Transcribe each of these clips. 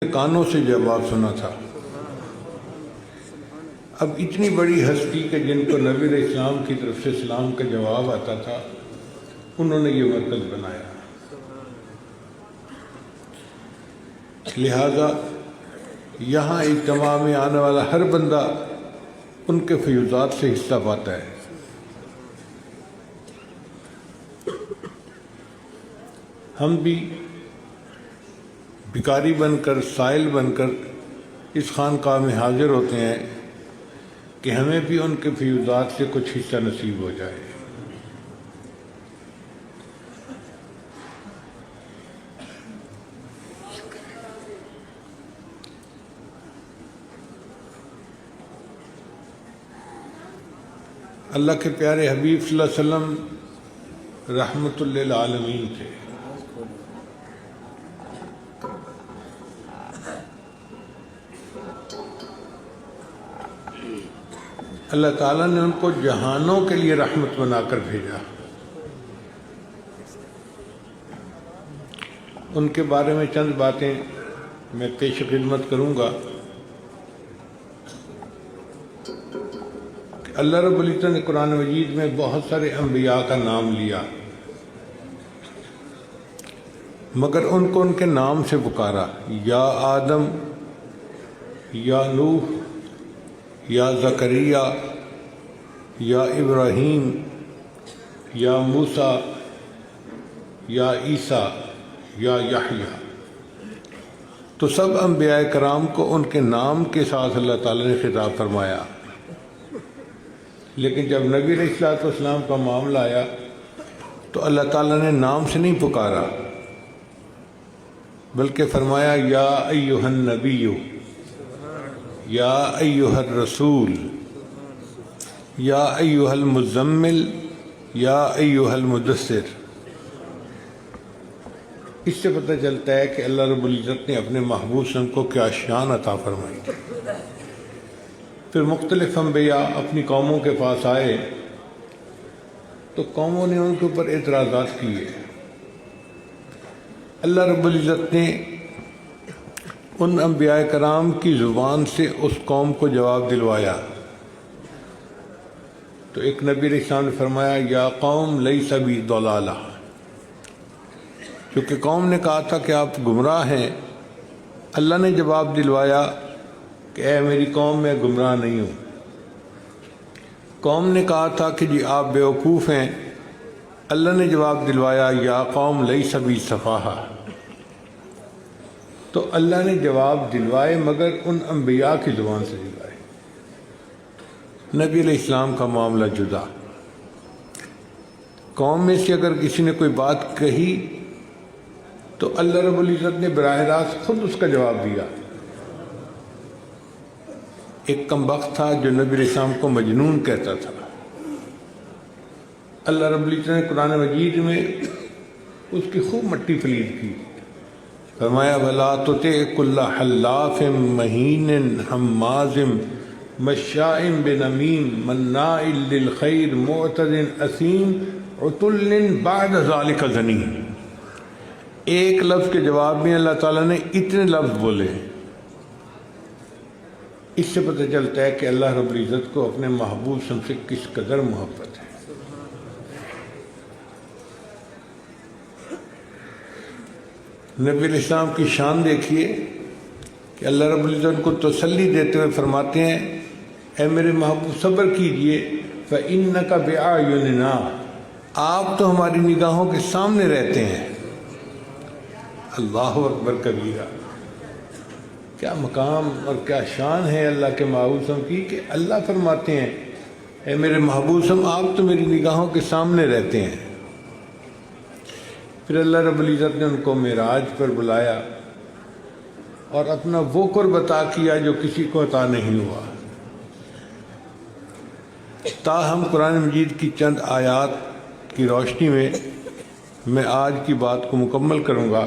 کانوں سے جواب سنا تھا۔ اب اتنی بڑی ہستی کہ جن کو نبی علیہ السلام کی طرف سے سلام کا جواب آتا تھا، انہوں نے یہ مرکز بنایا۔ لہذا یہاں اجتماع میں آنے والا ہر بندہ ان کے فیوضات سے حصہ پاتا ہے۔ ہم بھی بھکاری بن کر، سائل بن کر اس خانقاہ میں حاضر ہوتے ہیں کہ ہمیں بھی ان کے فیوضات سے کچھ حصہ نصیب ہو جائے۔ اللہ کے پیارے حبیب صلی اللہ علیہ وسلم رحمت للعالمین تھے۔ اللہ تعالیٰ نے ان کو جہانوں کے لیے رحمت بنا کر بھیجا۔ ان کے بارے میں چند باتیں میں پیش خدمت کروں گا کہ اللہ رب العزت نے قرآن مجید میں بہت سارے انبیاء کا نام لیا، مگر ان کو ان کے نام سے پکارا، یا آدم، یا نوح، یا زکریا، یا ابراہیم، یا موسیٰ، یا عیسیٰ، یا یحییٰ۔ تو سب انبیاء کرام کو ان کے نام کے ساتھ اللہ تعالیٰ نے خطاب فرمایا، لیکن جب نبی علیہ السلام کا معاملہ آیا تو اللہ تعالیٰ نے نام سے نہیں پکارا، بلکہ فرمایا یا ایھا النبی، یا ایھا الرسول، یا ایھا المزمل، یا ایھا المدثر۔ اس سے پتہ چلتا ہے کہ اللہ رب العزت نے اپنے محبوب صلی اللہ علیہ وسلم کو کیا شان عطا فرمائی۔ پھر مختلف انبیاء اپنی قوموں کے پاس آئے تو قوموں نے ان کے اوپر اعتراضات کیے۔ اللہ رب العزت نے ان انبیاء کرام کی زبان سے اس قوم کو جواب دلوایا۔ تو ایک نبی علیہ السلام نے فرمایا یا قوم لیس بی ضلالہ، کیونکہ قوم نے کہا تھا کہ آپ گمراہ ہیں۔ اللہ نے جواب دلوایا کہ اے میری قوم، میں گمراہ نہیں ہوں۔ قوم نے کہا تھا کہ جی آپ بیوقوف ہیں، اللہ نے جواب دلوایا یا قوم لیس بی سفاہہ۔ تو اللہ نے جواب دلوائے، مگر ان انبیاء کی زبان سے دلوائے۔ نبی علیہ السلام کا معاملہ جدا۔ قوم میں سے اگر کسی نے کوئی بات کہی تو اللہ رب العزت نے براہ راست خود اس کا جواب دیا۔ ایک کم بخت تھا جو نبی علیہ السلام کو مجنون کہتا تھا۔ اللہ رب العزت نے قرآن مجید میں اس کی خوب مٹی پلید کی، فرمایا وَلَا تُطِعْ كُلَّ حَلَّافٍ مَّهِینٍ ہَمَّازٍ مَّشَّاءٍ بِنَمِیمٍ مَّنَّاعٍ لِّلْخَیرِ مُعْتَدٍ أَثِیمٍ عُتُلٍّ بَعْدَ ذَلِکَ زَنِیمٍ۔ ایک لفظ کے جواب میں اللہ تعالیٰ نے اتنے لفظ بولے۔ اس سے پتہ چلتا ہے کہ اللہ رب العزت کو اپنے محبوب سے کس قدر محبت ہے۔ نبی علیہ السلام کی شان دیکھیے کہ اللہ رب العزت کو تسلی دیتے ہوئے فرماتے ہیں اے میرے محبوب صبر کیجئے، فَإِنَّكَ بِأَعْيُنِنَا، آپ تو ہماری نگاہوں کے سامنے رہتے ہیں۔ اللہ اکبر کبیرہ، کیا مقام اور کیا شان ہے اللہ کے محبوب صلی اللہ علیہ وسلم کی کہ اللہ فرماتے ہیں اے میرے محبوب صلی اللہ علیہ وسلم، آپ تو میری نگاہوں کے سامنے رہتے ہیں۔ پھر اللہ رب العزت نے ان کو معراج پر بلایا اور اپنا وہ قرب عطا کیا جو کسی کو عطا نہیں ہوا۔ تاہم قرآن مجید کی چند آیات کی روشنی میں آج کی بات کو مکمل کروں گا۔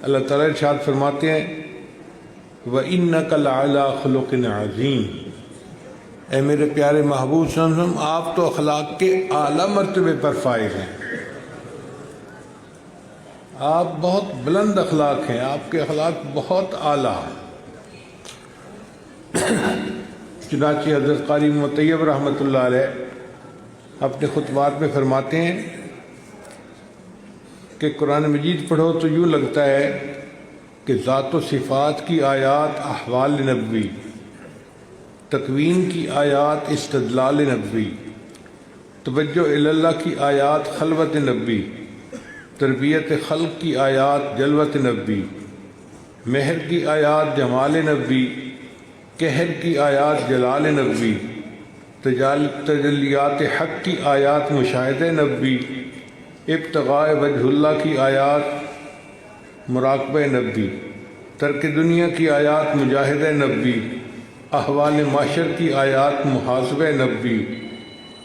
اللہ تعالیٰ ارشاد فرماتے ہیں وَإِنَّكَ لَعَلَىٰ خُلُقٍ عَظِيمٍ، اے میرے پیارے محبوب صلی اللہ علیہ وسلم، آپ تو اخلاق کے اعلیٰ مرتبے پر فائز ہیں۔ آپ بہت بلند اخلاق ہیں، آپ کے اخلاق بہت اعلیٰ۔ چنانچہ حضرت قاری مطیب رحمۃ اللہ علیہ اپنے خطبات میں فرماتے ہیں کہ قرآن مجید پڑھو تو یوں لگتا ہے کہ ذات و صفات کی آیات احوال نبوی، تکوین کی آیات استدلال نبوی، توجہ اللہ کی آیات خلوت نبوی، تربیت خلق کی آیات جلوت نبوی، مہر کی آیات جمال نبوی، قہر کی آیات جلال نبوی، تجلیات حق کی آیات مشاہدہ نبوی، ابتغاء وجہ اللہ کی آیات مراقبہ نبوی، ترک دنیا کی آیات مجاہدہ نبوی، احوال معاشر کی آیات محاسبہ نبوی،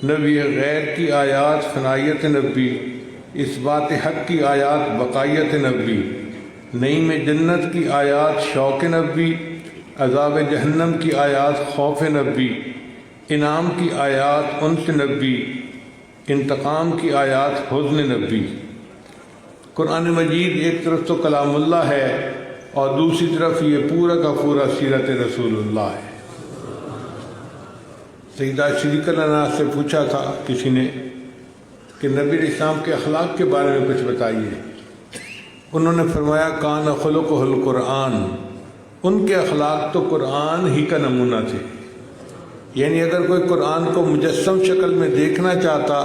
نبی غیر کی آیات فنائیت نبوی، اثبات حق کی آیات بقائیت نبوی، نعیم جنت کی آیات شوق نبوی، عذاب جہنم کی آیات خوف نبوی، انعام کی آیات انس نبوی، انتقام کی آیات حزن نبوی۔ قرآن مجید ایک طرف تو کلام اللہ ہے اور دوسری طرف یہ پورا کا پورا سیرت رسول اللہ ہے۔ سیدہ صدیقہ عنہا سے پوچھا تھا کسی نے کہ نبی علیہ السلام کے اخلاق کے بارے میں کچھ بتائیے۔ انہوں نے فرمایا کان خلقہ القرآن، ان کے اخلاق تو قرآن ہی کا نمونہ تھے۔ یعنی اگر کوئی قرآن کو مجسم شکل میں دیکھنا چاہتا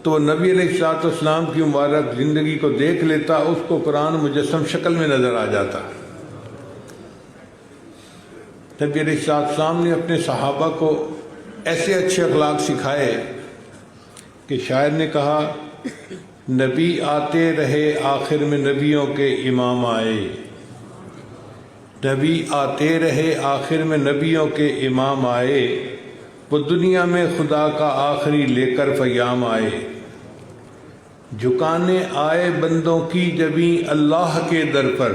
تو وہ نبی علیہ السلام کی مبارک زندگی کو دیکھ لیتا، اس کو قرآن مجسم شکل میں نظر آ جاتا۔ نبی علیہ السلام نے اپنے صحابہ کو ایسے اچھے اخلاق سکھائے کہ شاعر نے کہا نبی آتے رہے آخر میں نبیوں کے امام آئے، نبی آتے رہے آخر میں نبیوں کے امام آئے، وہ دنیا میں خدا کا آخری لے کر پیام آئے، جھکانے آئے بندوں کی جبیں اللہ کے در پر،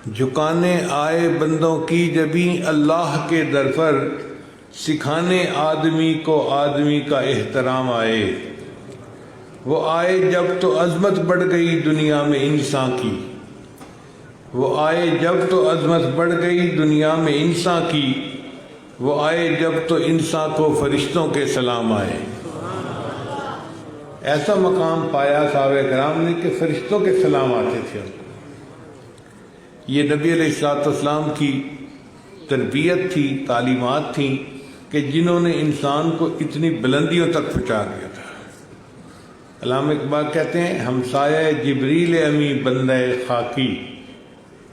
جھکانے آئے بندوں کی جبیں اللہ کے در پر، سکھانے آدمی کو آدمی کا احترام آئے، وہ آئے جب تو عظمت بڑھ گئی دنیا میں انسان کی، وہ آئے جب تو عظمت بڑھ گئی دنیا میں انسان کی، وہ آئے جب تو انسان کو فرشتوں کے سلام آئے۔ ایسا مقام پایا صحابہ کرام نے کہ فرشتوں کے سلام آتے تھے۔ یہ نبی علیہ السلام کی تربیت تھی، تعلیمات تھیں کہ جنہوں نے انسان کو اتنی بلندیوں تک پہنچا دیا تھا۔ علامہ اقبال کہتے ہیں ہمسایہ جبریل امی بندہ خاکی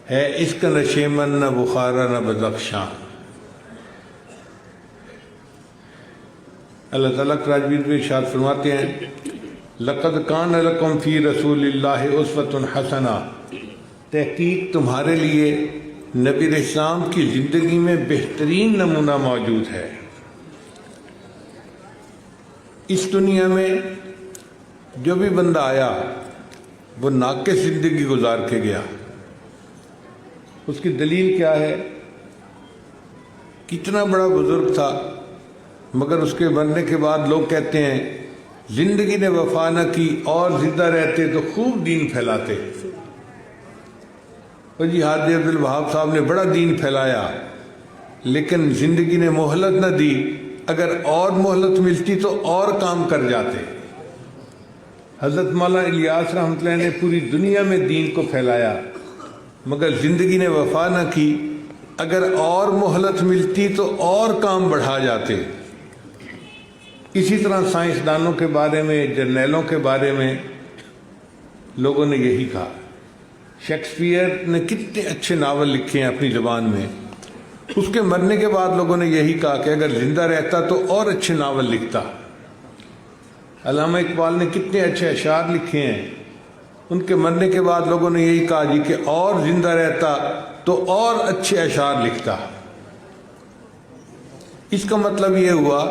ہے، اس کا نہ شیمن نہ بخارا نہ بدخشاں۔ اللہ تعالیٰ راجوید میں ارشاد فرماتے ہیں لقد کان لکم فی رسول اللہ اسوۃ حسنہ، تحقیق تمہارے لیے نبی علیہ السلام کی زندگی میں بہترین نمونہ موجود ہے۔ اس دنیا میں جو بھی بندہ آیا وہ ناقص زندگی گزار کے گیا۔ اس کی دلیل کیا ہے؟ کتنا بڑا بزرگ تھا مگر اس کے مرنے کے بعد لوگ کہتے ہیں زندگی نے وفا نہ کی اور زندہ رہتے تو خوب دین پھیلاتے۔ اور جی حاجی عبدالوہاب صاحب نے بڑا دین پھیلایا لیکن زندگی نے مہلت نہ دی، اگر اور مہلت ملتی تو اور کام کر جاتے۔ حضرت مولانا الیاس رحمۃ اللہ نے پوری دنیا میں دین کو پھیلایا مگر زندگی نے وفا نہ کی، اگر اور مہلت ملتی تو اور کام بڑھا جاتے۔ اسی طرح سائنسدانوں کے بارے میں، جرنیلوں کے بارے میں لوگوں نے یہی کہا۔ شیکسپیئر نے کتنے اچھے ناول لکھے ہیں اپنی زبان میں، اس کے مرنے کے بعد لوگوں نے یہی کہا کہ اگر زندہ رہتا تو اور اچھے ناول لکھتا۔ علامہ اقبال نے کتنے اچھے اشعار لکھے ہیں، ان کے مرنے کے بعد لوگوں نے یہی کہا جی کہ اور زندہ رہتا تو اور اچھے اشعار لکھتا۔ اس کا مطلب یہ ہوا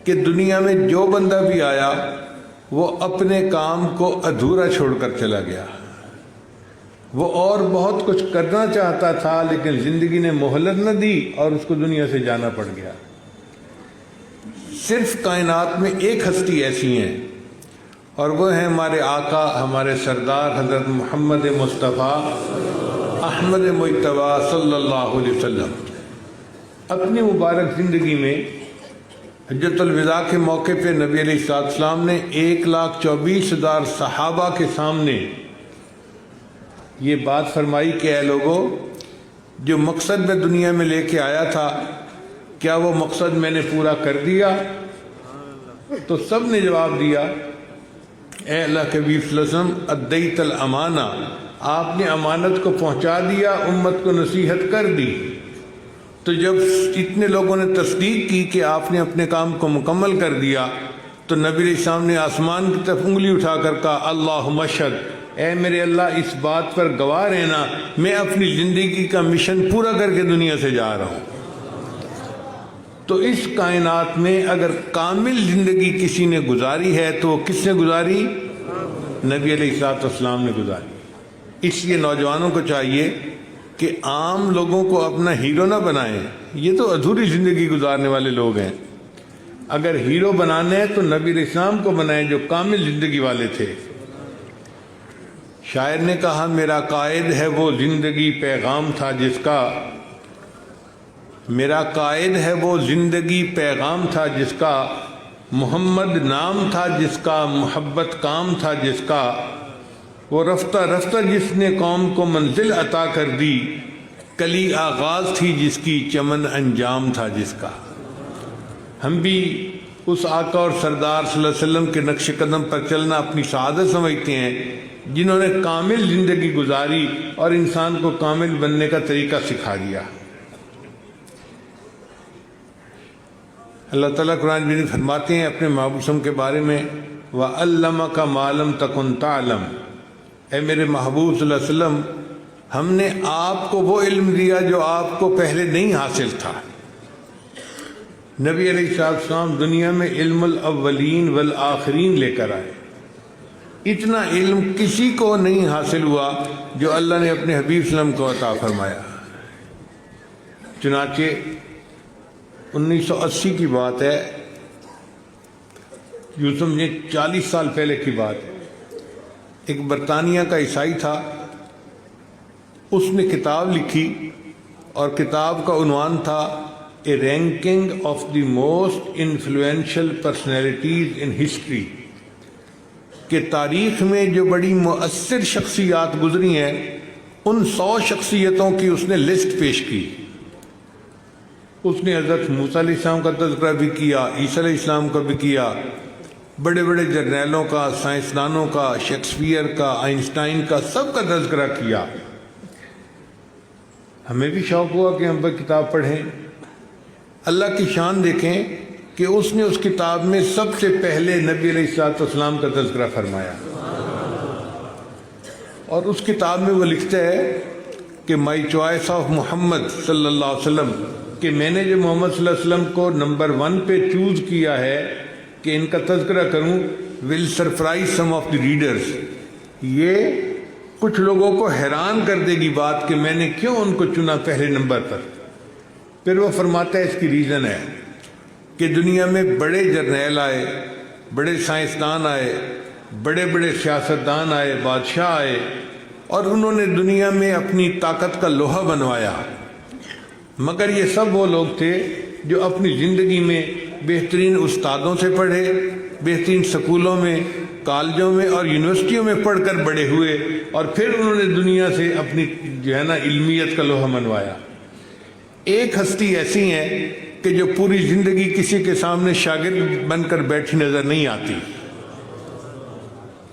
کہ دنیا میں جو بندہ بھی آیا وہ اپنے کام کو ادھورا چھوڑ کر چلا گیا۔ وہ اور بہت کچھ کرنا چاہتا تھا لیکن زندگی نے مہلت نہ دی اور اس کو دنیا سے جانا پڑ گیا۔ صرف کائنات میں ایک ہستی ایسی ہیں اور وہ ہیں ہمارے آقا ہمارے سردار حضرت محمد مصطفیٰ احمد مجتبیٰ صلی اللہ علیہ وسلم۔ اپنی مبارک زندگی میں حجۃ الوداع کے موقع پہ نبی علیہ السلام نے 1,24,000 صحابہ کے سامنے یہ بات فرمائی کہ اے لوگو، جو مقصد میں دنیا میں لے کے آیا تھا کیا وہ مقصد میں نے پورا کر دیا؟ تو سب نے جواب دیا اے اللہ کے حبیب صلی اللہ علیہ وسلم ادیت الامانہ، آپ نے امانت کو پہنچا دیا، امت کو نصیحت کر دی۔ تو جب اتنے لوگوں نے تصدیق کی کہ آپ نے اپنے کام کو مکمل کر دیا تو نبی علیہ السلام نے آسمان کی طرف انگلی اٹھا کر کہا اللہم اشہد، اے میرے اللہ اس بات پر گواہ رہنا میں اپنی زندگی کا مشن پورا کر کے دنیا سے جا رہا ہوں۔ تو اس کائنات میں اگر کامل زندگی کسی نے گزاری ہے تو وہ کس نے گزاری؟ نبی علیہ السلام نے گزاری۔ اس لیے نوجوانوں کو چاہیے کہ عام لوگوں کو اپنا ہیرو نہ بنائیں، یہ تو ادھوری زندگی گزارنے والے لوگ ہیں۔ اگر ہیرو بنانے ہیں تو نبی علیہ السلام کو بنائیں جو کامل زندگی والے تھے۔ شاعر نے کہا میرا قائد ہے وہ زندگی پیغام تھا جس کا، میرا قائد ہے وہ زندگی پیغام تھا جس کا، محمد نام تھا جس کا، محبت کام تھا جس کا، وہ رفتہ رفتہ جس نے قوم کو منزل عطا کر دی، کلی آغاز تھی جس کی، چمن انجام تھا جس کا۔ ہم بھی اس آقا اور سردار صلی اللہ علیہ وسلم کے نقش قدم پر چلنا اپنی سعادت سمجھتے ہیں جنہوں نے کامل زندگی گزاری اور انسان کو کامل بننے کا طریقہ سکھا دیا۔ اللہ تعالیٰ قرآن مجید میں فرماتے ہیں اپنے محبوب کے بارے میں وَعَلَّمَكَ مَا لَمْ تَكُنْ تَعْلَمْ، اے میرے محبوب صلی اللہ علیہ وسلم ہم نے آپ کو وہ علم دیا جو آپ کو پہلے نہیں حاصل تھا۔ نبی علیہ السلام دنیا میں علم الاولین والآخرین لے کر آئے۔ اتنا علم کسی کو نہیں حاصل ہوا جو اللہ نے اپنے حبیب صلی اللہ علیہ وسلم کو عطا فرمایا۔ چنانچہ 1980 کی بات ہے، یوں سمجھیں 40 سال پہلے کی بات ہے، ایک برطانیہ کا عیسائی تھا، اس نے کتاب لکھی اور کتاب کا عنوان تھا a ranking of the most influential personalities in history, کہ تاریخ میں جو بڑی مؤثر شخصیات گزری ہیں ان 100 شخصیتوں کی اس نے لسٹ پیش کی۔ اس نے حضرت موسیٰ علیہ السلام کا تذکرہ بھی کیا، عیسیٰ علیہ السلام کا بھی کیا، بڑے بڑے جرنیلوں کا، سائنسدانوں کا، شیکسپیئر کا، آئنسٹائن کا، سب کا تذکرہ کیا۔ ہمیں بھی شوق ہوا کہ ہم پر کتاب پڑھیں۔ اللہ کی شان دیکھیں کہ اس نے اس کتاب میں سب سے پہلے نبی علیہ السلام کا تذکرہ فرمایا، اور اس کتاب میں وہ لکھتا ہے کہ مائی چوائس آف محمد صلی اللہ علیہ وسلم، کہ میں نے جو محمد صلی اللہ علیہ وسلم کو نمبر 1 پہ چوز کیا ہے کہ ان کا تذکرہ کروں، will surprise some of the readers, یہ کچھ لوگوں کو حیران کر دے گی بات کہ میں نے کیوں ان کو چنا پہلے نمبر پر۔ پھر وہ فرماتا ہے اس کی ریزن ہے کہ دنیا میں بڑے جرنیل آئے، بڑے سائنسدان آئے، بڑے بڑے سیاستدان آئے، بادشاہ آئے، اور انہوں نے دنیا میں اپنی طاقت کا لوہا بنوایا، مگر یہ سب وہ لوگ تھے جو اپنی زندگی میں بہترین استادوں سے پڑھے، بہترین سکولوں میں، کالجوں میں اور یونیورسٹیوں میں پڑھ کر بڑے ہوئے، اور پھر انہوں نے دنیا سے اپنی علمیت کا لوہا منوایا۔ ایک ہستی ایسی ہے کہ جو پوری زندگی کسی کے سامنے شاگرد بن کر بیٹھی نظر نہیں آتی،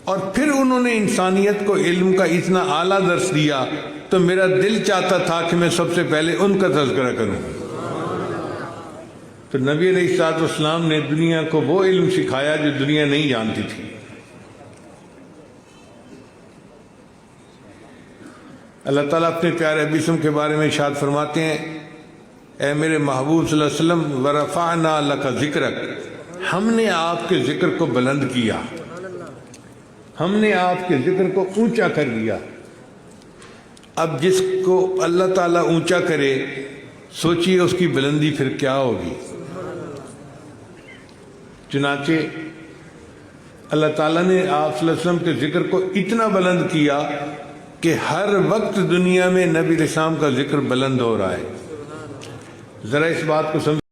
اور پھر انہوں نے انسانیت کو علم کا اتنا اعلیٰ درس دیا تو میرا دل چاہتا تھا کہ میں سب سے پہلے ان کا تذکرہ کروں۔ تو نبی علیہ السلام نے دنیا کو وہ علم سکھایا جو دنیا نہیں جانتی تھی۔ اللہ تعالیٰ اپنے پیارے حبیب صلی اللہ علیہ وسلم کے بارے میں ارشاد فرماتے ہیں اے میرے محبوب صلی اللہ علیہ وسلم ورفعنا لک ذکرک، ہم نے آپ کے ذکر کو بلند کیا، ہم نے آپ کے ذکر کو اونچا کر دیا۔ اب جس کو اللہ تعالیٰ اونچا کرے سوچئے اس کی بلندی پھر کیا ہوگی۔ چنانچہ اللہ تعالیٰ نے آپ صلی اللہ علیہ وسلم کے ذکر کو اتنا بلند کیا کہ ہر وقت دنیا میں نبی علیہ السلام کا ذکر بلند ہو رہا ہے. ذرا اس بات کو سمجھ